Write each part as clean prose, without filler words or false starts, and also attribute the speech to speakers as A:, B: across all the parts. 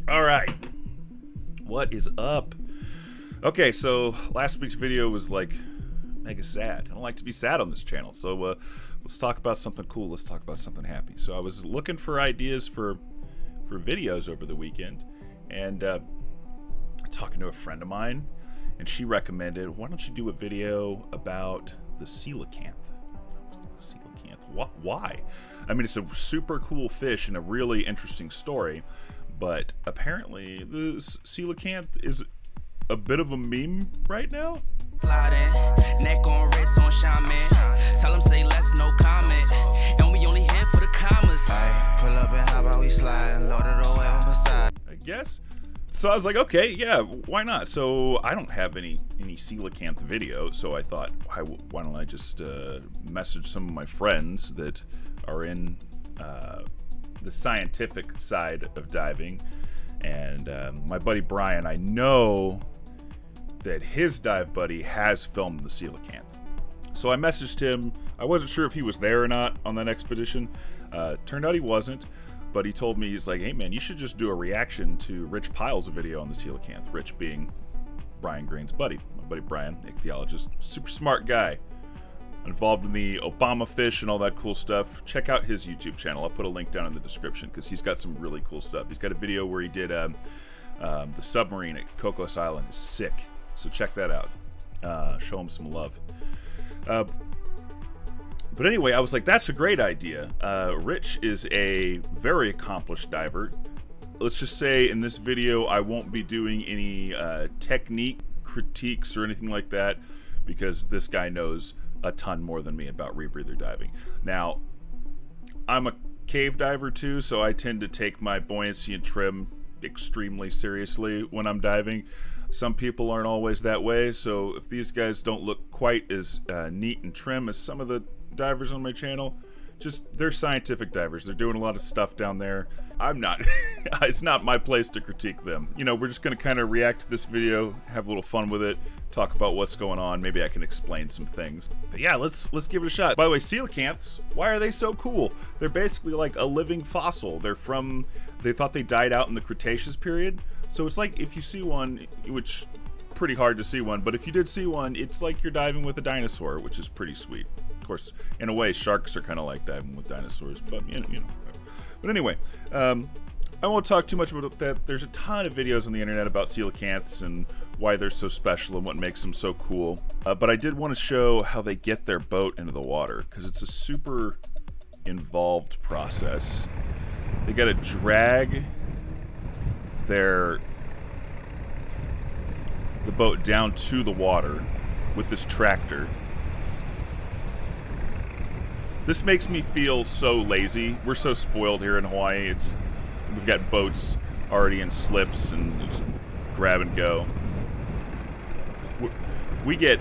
A: All right, what is up? Okay, so last week's video was like mega sad. I don't like to be sad on this channel, so let's talk about something cool. Let's talk about something happy. So I was looking for ideas for videos over the weekend, and talking to a friend of mine, and she recommended, why don't you do a video about the coelacanth? Coelacanth. Why? I mean, it's a super cool fish and a really interesting story. But apparently, the coelacanth is a bit of a meme right now.
B: Neck on wrist on shaman. Tell them say less, no comment. And we only here for the commas. Pull up and how about we slide? Load it away on the side.
A: I guess. So I was like, okay, yeah, why not? So I don't have any coelacanth video, so I thought, why don't I just message some of my friends that are in the scientific side of diving, and my buddy Brian, I know that his dive buddy has filmed the coelacanth. So I messaged him. I wasn't sure if he was there or not on that expedition. Turned out he wasn't, but he told me, he's like, hey man, you should just do a reaction to Rich Pyle's video on the coelacanth. Rich being Brian Green's buddy. My buddy Brian, ichthyologist, super smart guy, involved in the Obama fish and all that cool stuff. Check out his YouTube channel. I'll put a link down in the description because he's got some really cool stuff. He's got a video where he did the submarine at Cocos Island. Is sick. So check that out. Show him some love. But anyway, I was like, that's a great idea. Rich is a very accomplished diver. Let's just say in this video, I won't be doing any technique critiques or anything like that, because this guy knows a ton more than me about rebreather diving. Now, I'm a cave diver too, so I tend to take my buoyancy and trim extremely seriously when I'm diving. Some people aren't always that way, so if these guys don't look quite as neat and trim as some of the divers on my channel, just, they're scientific divers. They're doing a lot of stuff down there. I'm not. It's not my place to critique them. You know, we're just going to kind of react to this video, have a little fun with it, talk about what's going on. Maybe I can explain some things. But yeah, let's give it a shot. By the way, coelacanths, why are they so cool? They're basically like a living fossil. They're from, they thought they died out in the Cretaceous period. So it's like if you see one, which pretty hard to see one, but if you did see one, it's like you're diving with a dinosaur, which is pretty sweet. Of course, in a way, sharks are kind of like diving with dinosaurs, but you know. But anyway, I won't talk too much about that. There's a ton of videos on the internet about coelacanths and why they're so special and what makes them so cool. But I did want to show how they get their boat into the water, because it's a super involved process. They got to drag the boat down to the water with this tractor. This makes me feel so lazy. We're so spoiled here in Hawaii. We've got boats already in slips and just grab and go. We get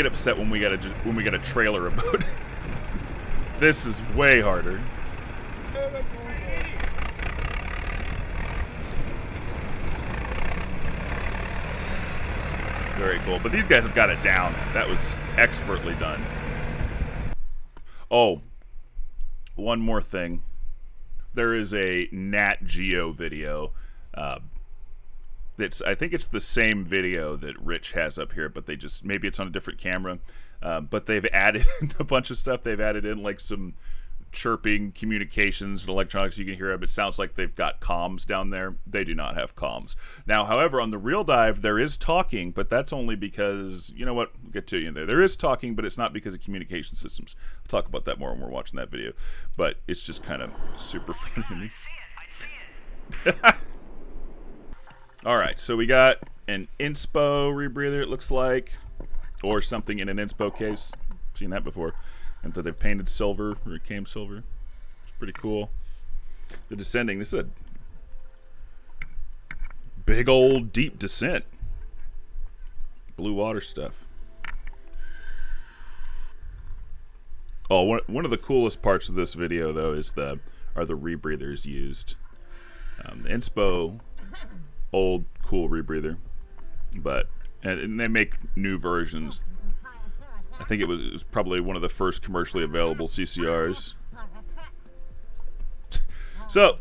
A: upset when we gotta trailer a boat. This is way harder. Very cool. But these guys have got it down. That was expertly done. Oh, one more thing. There is a Nat Geo video. I think it's the same video that Rich has up here, but maybe it's on a different camera. But they've added a bunch of stuff. They've added in like some chirping communications and electronics. You can hear them. It sounds like they've got comms down there. They do not have comms. Now, however, on the real dive, there is talking, but that's only because, you know what, we'll get to you in there. There is talking, but it's not because of communication systems. I'll talk about that more when we're watching that video. But it's just kind of super funny to me. All right, so we got an inspo rebreather, it looks like, or something in an inspo case. I've seen that before. And that they've painted silver, or it came silver. It's pretty cool. The descending, this is a big old deep descent. Blue water stuff. Oh, one of the coolest parts of this video, though, are the rebreathers used. The Inspo, old cool rebreather, and they make new versions. I think it was probably one of the first commercially available CCRs. So,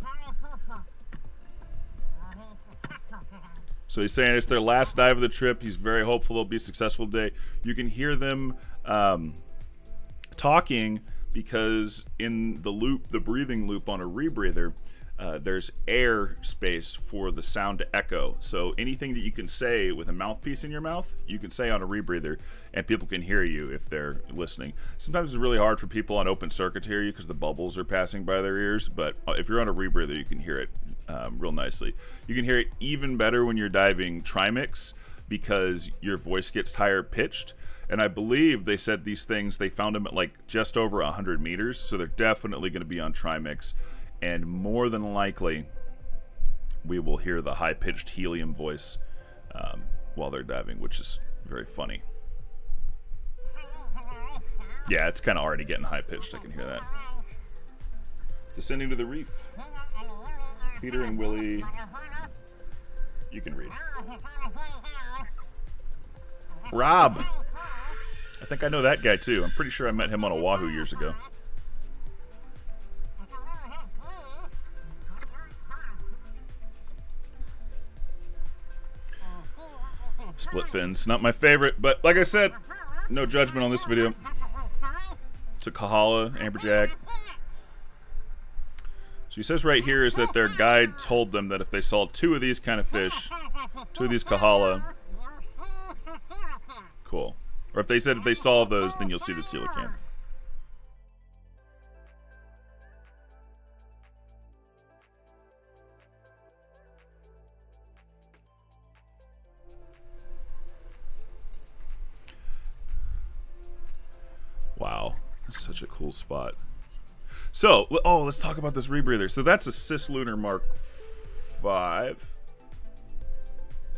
A: So he's saying it's their last dive of the trip. He's very hopeful they'll be successful today. You can hear them talking because in the loop, the breathing loop on a rebreather, there's air space for the sound to echo. So anything that you can say with a mouthpiece in your mouth, you can say on a rebreather, and people can hear you if they're listening. Sometimes it's really hard for people on open circuit to hear you because the bubbles are passing by their ears, but if you're on a rebreather, you can hear it real nicely. You can hear it even better when you're diving trimix because your voice gets higher pitched. And I believe they said these things, they found them at like just over 100 meters, so they're definitely going to be on trimix. And more than likely, we will hear the high-pitched helium voice while they're diving, which is very funny. Yeah, it's kind of already getting high-pitched. I can hear that. Descending to the reef. Peter and Willie. You can read. Rob. I think I know that guy, too. I'm pretty sure I met him on Oahu years ago. Split fins, not my favorite, but like I said, no judgment on this video. It's a Kahala, amberjack. So he says right here is that their guide told them that if they saw 2 of these kind of fish, 2 of these Kahala, cool. Or if they said if they saw those, then you'll see the coelacanth. Wow, that's such a cool spot. So, oh, let's talk about this rebreather. So that's a Cislunar Mark 5,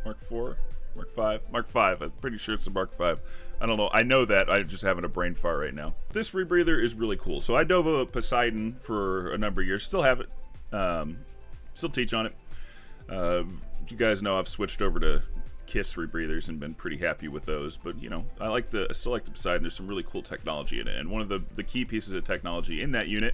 A: Mark 4, Mark 5, Mark 5. I'm pretty sure it's a Mark 5. I don't know. I know that. I'm just having a brain fart right now. This rebreather is really cool. So I dove a Poseidon for a number of years. Still have it. Still teach on it. You guys know I've switched over to Kiss rebreathers and been pretty happy with those, but you know, I still like the Poseidon. There's some really cool technology in it, and one of the key pieces of technology in that unit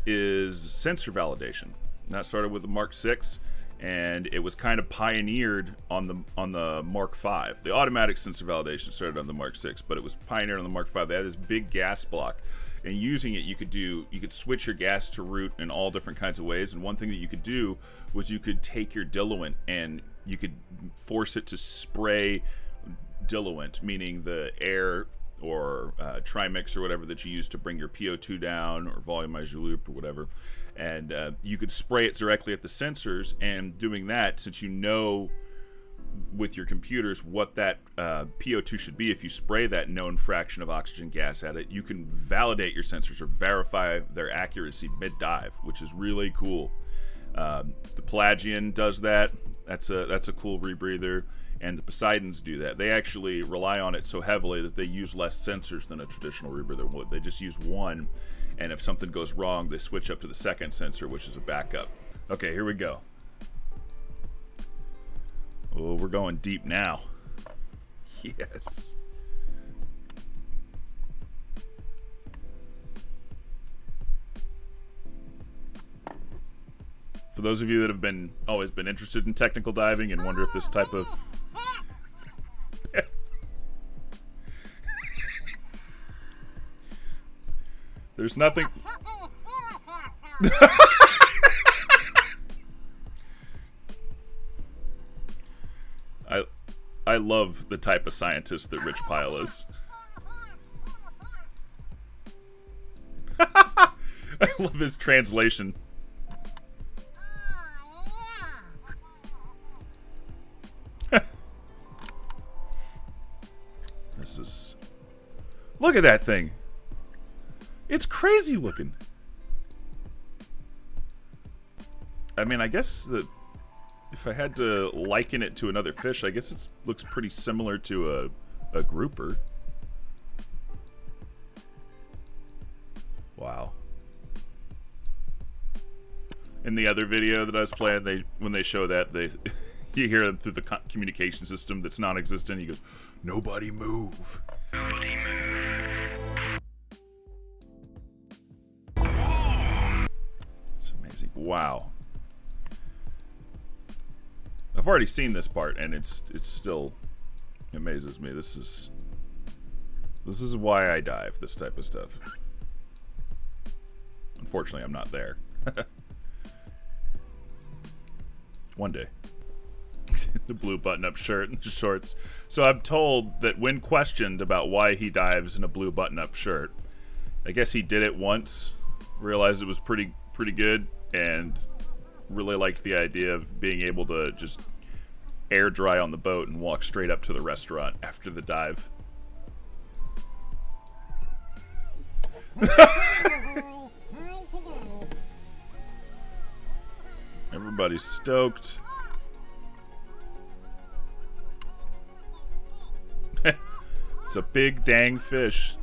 A: is sensor validation. And that started with the Mark 6, and it was kind of pioneered on the Mark 5. The automatic sensor validation started on the Mark 6, but it was pioneered on the Mark 5. They had this big gas block, and using it, you could switch your gas to route in all different kinds of ways. And one thing that you could do was you could take your diluent and you could force it to spray diluent, meaning the air or trimix or whatever that you use to bring your PO2 down or volumize your loop or whatever. And you could spray it directly at the sensors, and doing that, since you know with your computers what that PO2 should be, if you spray that known fraction of oxygen gas at it, you can validate your sensors or verify their accuracy mid-dive, which is really cool. The Pelagian does that. That's a cool rebreather, and the Poseidons do that. They actually rely on it so heavily that they use less sensors than a traditional rebreather would. They just use one, and if something goes wrong, they switch up to the second sensor, which is a backup. Okay, here we go. Oh, we're going deep now. Yes. For those of you that have always been interested in technical diving and wonder if this type of there's nothing I love the type of scientist that Rich Pyle is. I love his translation. This is... Look at that thing. It's crazy looking. I mean, I guess that if I had to liken it to another fish, I guess it looks pretty similar to a grouper. Wow. In the other video that I was playing, when they show that, you hear them through the communication system that's non-existent. He goes, "Nobody move." Nobody move. It's amazing. Wow. I've already seen this part, and it's still amazes me. This is why I dive, this type of stuff. Unfortunately, I'm not there. One day. The blue button-up shirt and shorts. So I'm told that when questioned about why he dives in a blue button-up shirt, I guess he did it once, realized it was pretty good, and really liked the idea of being able to just air dry on the boat and walk straight up to the restaurant after the dive. Everybody's stoked. It's a big dang fish.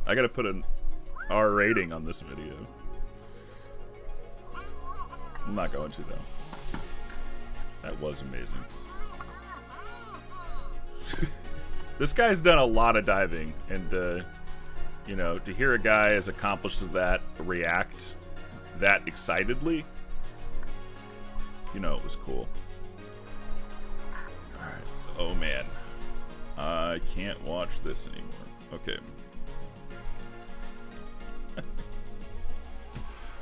A: I gotta put an R rating on this video. I'm not going to, though. That was amazing. This guy's done a lot of diving, and you know, to hear a guy as accomplished as that react that excitedly, you know, it was cool. Alright. Oh man. I can't watch this anymore. Okay.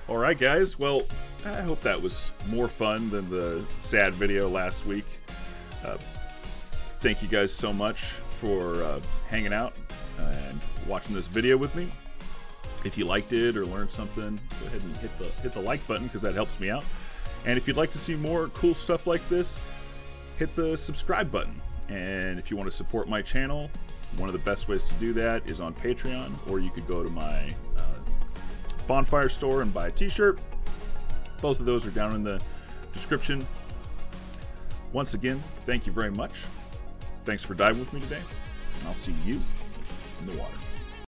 A: Alright guys, well, I hope that was more fun than the sad video last week. Thank you guys so much for hanging out and watching this video with me. If you liked it or learned something, go ahead and hit the like button, because that helps me out. And if you'd like to see more cool stuff like this, hit the subscribe button. And if you want to support my channel, one of the best ways to do that is on Patreon, or you could go to my Bonfire store and buy a t-shirt. Both of those are down in the description. Once again, thank you very much. Thanks for diving with me today, and I'll see you in the water.